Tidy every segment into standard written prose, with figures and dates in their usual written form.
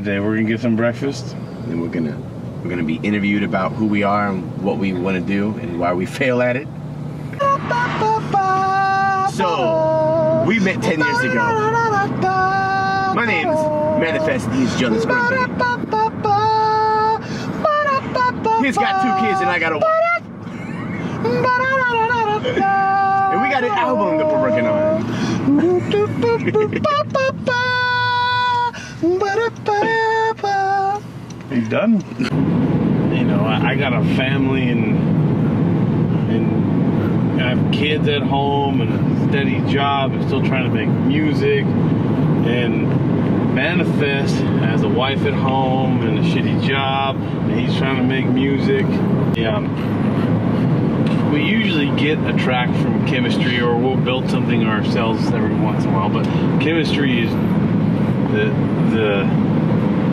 today? We're gonna get some breakfast. And we're gonna be interviewed about who we are and what we want to do and why we fail at it. So we met 10 years ago. My name's Manifest. He's Jonas Grumby. He's got 2 kids and I got a wife. And we got an album that we're working on. You done? You know, I got a family and I have kids at home and a steady job and still trying to make music. And Manifest has a wife at home and a shitty job and he's trying to make music. Yeah. We usually get a track from Chemistry or we'll build something ourselves every once in a while, but Chemistry is the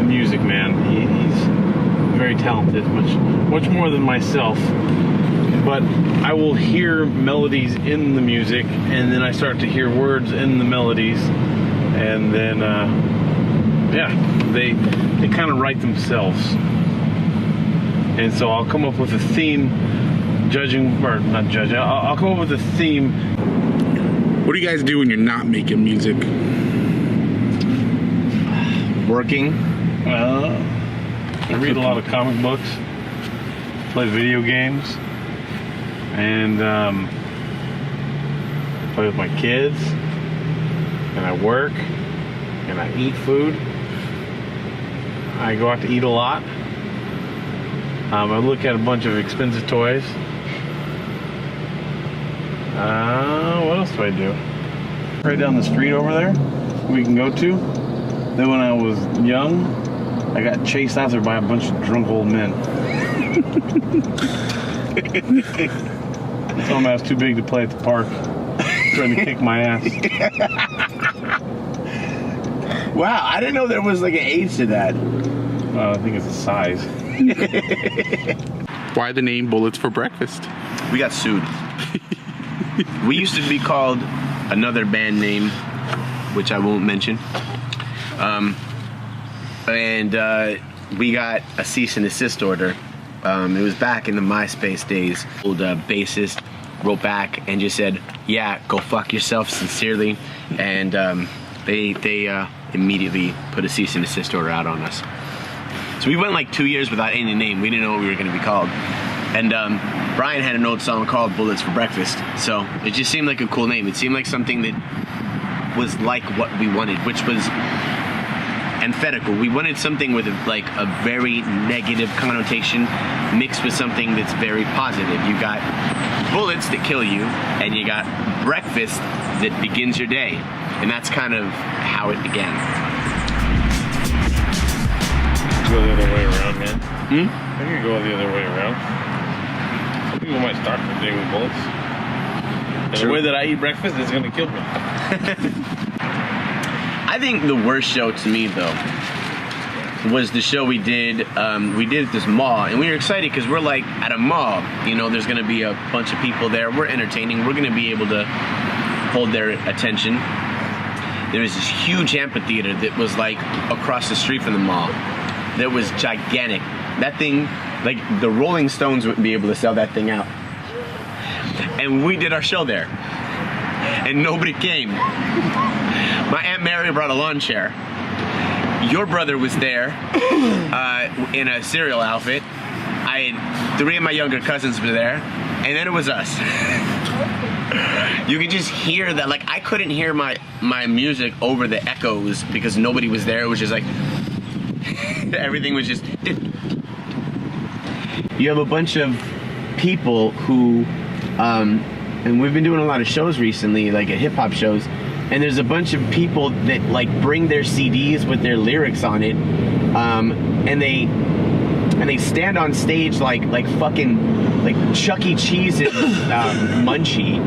music man. He's very talented, much more than myself. But I will hear melodies in the music, and then I start to hear words in the melodies, and then they kind of write themselves. And so I'll come up with a theme, I'll come up with a theme. What do you guys do when you're not making music? Working. I read a lot of comic books, play video games, and play with my kids, and I work, and I eat food. I go out to eat a lot. I look at a bunch of expensive toys. What else do I do? Right down the street over there, we can go to. Then when I was young, I got chased after by a bunch of drunk old men. Told them I was too big to play at the park. Trying to kick my ass. Wow, I didn't know there was like an age to that. I think it's a size. Why the name Bullets for Breakfast? We got sued. We used to be called another band name, which I won't mention. We got a cease and desist order. It was back in the MySpace days. The bassist wrote back and just said, "Yeah, go fuck yourself, sincerely." And they immediately put a cease and desist order out on us. So we went like 2 years without any name. We didn't know what we were going to be called. And Brian had an old song called Bullets for Breakfast. So it just seemed like a cool name. It seemed like something that was like what we wanted, which was antithetical. We wanted something with like a very negative connotation mixed with something that's very positive. You got bullets that kill you, and you got breakfast that begins your day. And that's kind of how it began. Go the other way around, man. I think go the other way around. Some people might start their day with bullets. And the way that I eat breakfast is gonna kill me. I think the worst show to me, though, was the show we did at this mall, and we were excited because we're like at a mall, you know, there's gonna be a bunch of people there, we're entertaining, we're gonna be able to hold their attention. There was this huge amphitheater that was like across the street from the mall that was gigantic. That thing, like the Rolling Stones wouldn't be able to sell that thing out. And we did our show there, and nobody came. My Aunt Mary brought a lawn chair. Your brother was there in a cereal outfit. I had 3 of my younger cousins were there, and then it was us. You could just hear that. Like, I couldn't hear my music over the echoes because nobody was there. It was just like everything was just. You have a bunch of people who, and we've been doing a lot of shows recently, like at hip hop shows. And there's a bunch of people that like bring their CDs with their lyrics on it, and they stand on stage like fucking like Chuck E. Cheese's Munchie,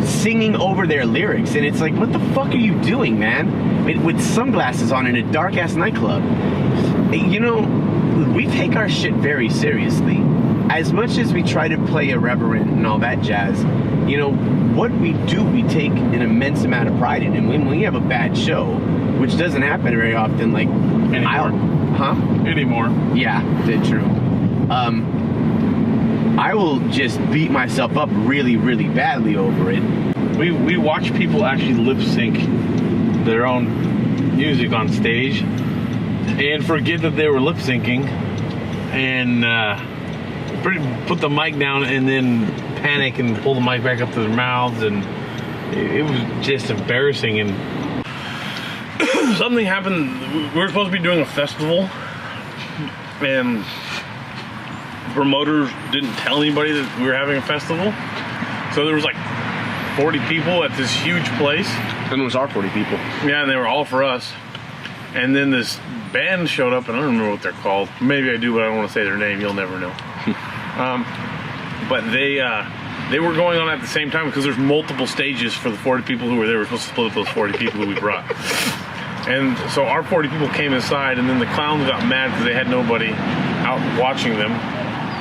singing over their lyrics, and it's like, what the fuck are you doing, man? With sunglasses on in a dark ass nightclub. You know, we take our shit very seriously. as much as we try to play irreverent and all that jazz, you know, what we do, we take an immense amount of pride in. And when we have a bad show, which doesn't happen very often, like Anymore. Yeah, that's true. I will just beat myself up really, really badly over it. We watch people actually lip sync their own music on stage and forget that they were lip syncing and put the mic down and then panic and pull the mic back up to their mouths, and it was just embarrassing. And something happened. We were supposed to be doing a festival, and promoters didn't tell anybody that we were having a festival. So there was like 40 people at this huge place. And it was our 40 people. Yeah, and they were all for us. And then this band showed up, and I don't remember what they're called. Maybe I do, but I don't want to say their name. You'll never know. But they were going on at the same time because there's multiple stages for the 40 people who were there. We're supposed to split up those 40 people who we brought. And so our 40 people came inside, and then the clowns got mad because they had nobody out watching them.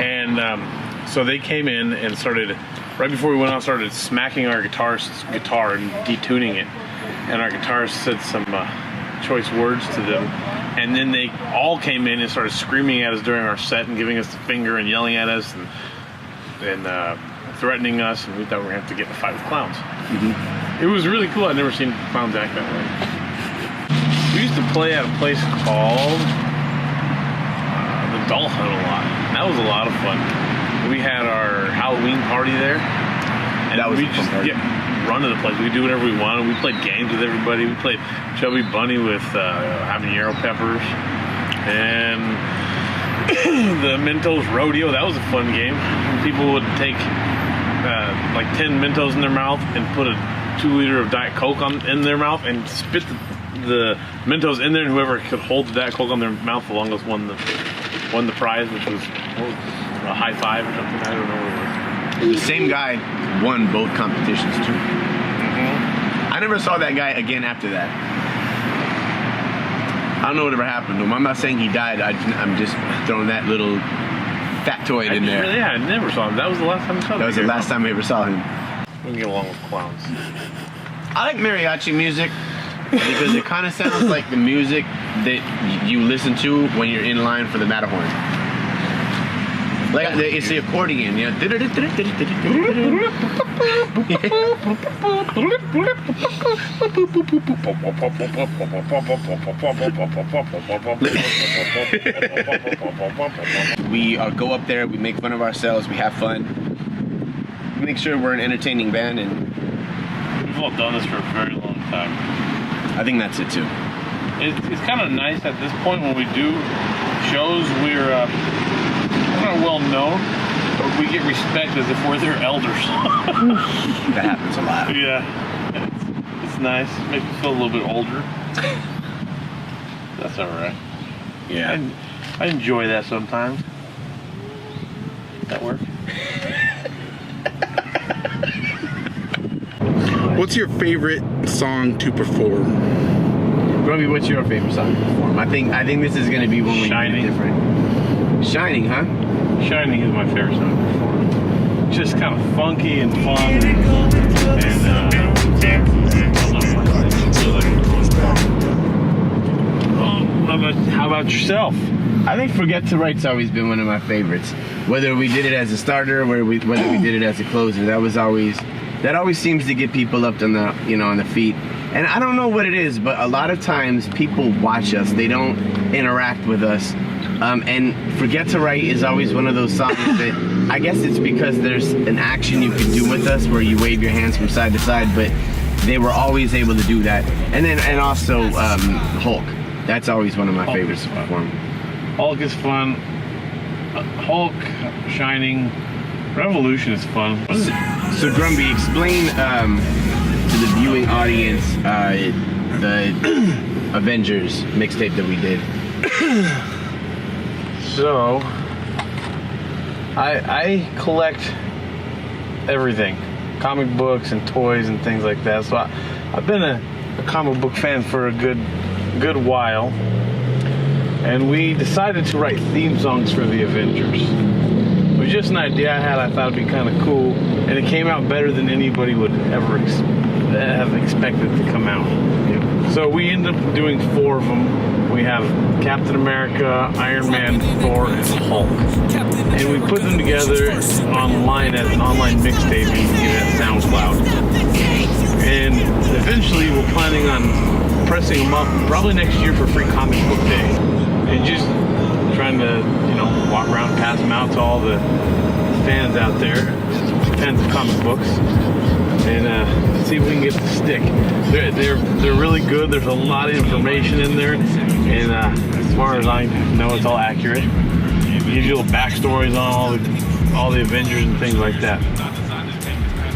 And so they came in and started, right before we went out, started smacking our guitar and detuning it. And our guitarist said some choice words to them. And then they all came in and started screaming at us during our set and giving us the finger and yelling at us and threatening us. And we thought we were going to have to get in a fight with clowns. Mm-hmm. It was really cool. I'd never seen clowns act that way. We used to play at a place called the Doll Hut a lot. That was a lot of fun. We had our Halloween party there. And that was we just run to the place. We could do whatever we wanted. We played games with everybody. We played Chubby Bunny with habanero peppers. And the Mentos Rodeo. That was a fun game. People would take like 10 Mentos in their mouth and put a 2-liter of Diet Coke in their mouth and spit the Mentos in there, and whoever could hold the Diet Coke on their mouth the longest won the prize, which was a high five or something. I don't know what it was. The same guy won both competitions too. Mm-hmm. I never saw that guy again after that. I don't know whatever happened to him. I'm not saying he died. I'm just throwing that little factoid in there. Yeah, I never saw him. That was the last time I saw him. That was the last time I ever saw him. We can get along with clowns. I like mariachi music because it kind of sounds like the music that you listen to when you're in line for the Matterhorn. Like it's the accordion, you know. We go up there, we make fun of ourselves, we have fun. We make sure we're an entertaining band, and we've all done this for a very long time. I think that's it too. It's kind of nice at this point when we do shows, we're not well known, but we get respect as if we're their elders. That happens a lot. Yeah, it's nice. It makes me feel a little bit older. That's all right. Yeah, I enjoy that sometimes. That work? What's your favorite song to perform? Grumby, what's your favorite song to perform? I think this is going to be one we do different. Shining, huh? Shining is my favorite song to perform. Just kind of funky and fun. How about yourself? I think Forget to Write's always been one of my favorites. Whether we did it as a starter, whether we did it as a closer, that always seems to get people up on the feet. And I don't know what it is, but a lot of times people watch us, they don't interact with us. And Forget to Write is always one of those songs that I guess it's because there's an action you can do with us where you wave your hands from side to side, but they were always able to do that. And also Hulk. That's always one of my favorites to perform. Hulk is fun. Hulk, Shining, Revolution is fun. So Grumby, explain to the viewing audience the Avengers mixtape that we did. So, I collect everything, comic books and toys and things like that. So I've been a comic book fan for a good while, and we decided to write theme songs for the Avengers. was just an idea I had. I thought it'd be kind of cool, and it came out better than anybody would ever have expected to come out. So we ended up doing 4 of them. We have Captain America, Iron Man, Thor, and Hulk. And we put them together online as an online mixtape. You can get it at SoundCloud. And eventually we're planning on pressing them up probably next year for Free Comic Book Day. And just trying to, walk around, pass them out to all the fans out there, fans of comic books. And see if we can get the stick. They're really good. There's a lot of information in there, and as far as I know, it's all accurate. It gives you little backstories on all the Avengers and things like that.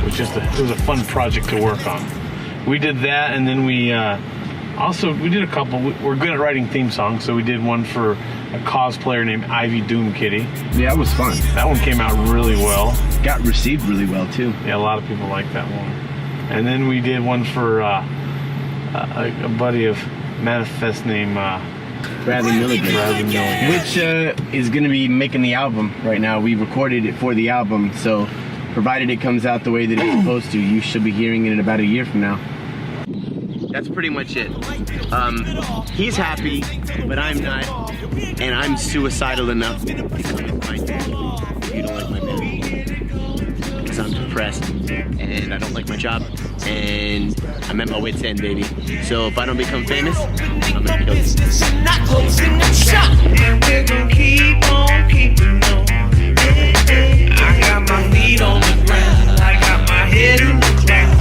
It was a fun project to work on. We did that, and then we did a couple. We're good at writing theme songs, so we did one for a cosplayer named Ivy Doom Kitty. Yeah, it was fun. That one came out really well. Got received really well too. Yeah, a lot of people like that one. And then we did one for a buddy of Manifest named Bradley Milligan. Which is going to be making the album right now. We recorded it for the album, so provided it comes out the way that it's supposed to, you should be hearing it in about a year from now. That's pretty much it. He's happy, but I'm not, and I'm suicidal enough to become my dad. You don't like my band. Because I'm depressed, and I don't like my job, and I'm at my wit's end, baby. So if I don't become famous, I'm gonna kill you. Not closing the shop, and we're gonna keep on keeping on. I got my feet on the ground, I got my head in the clouds.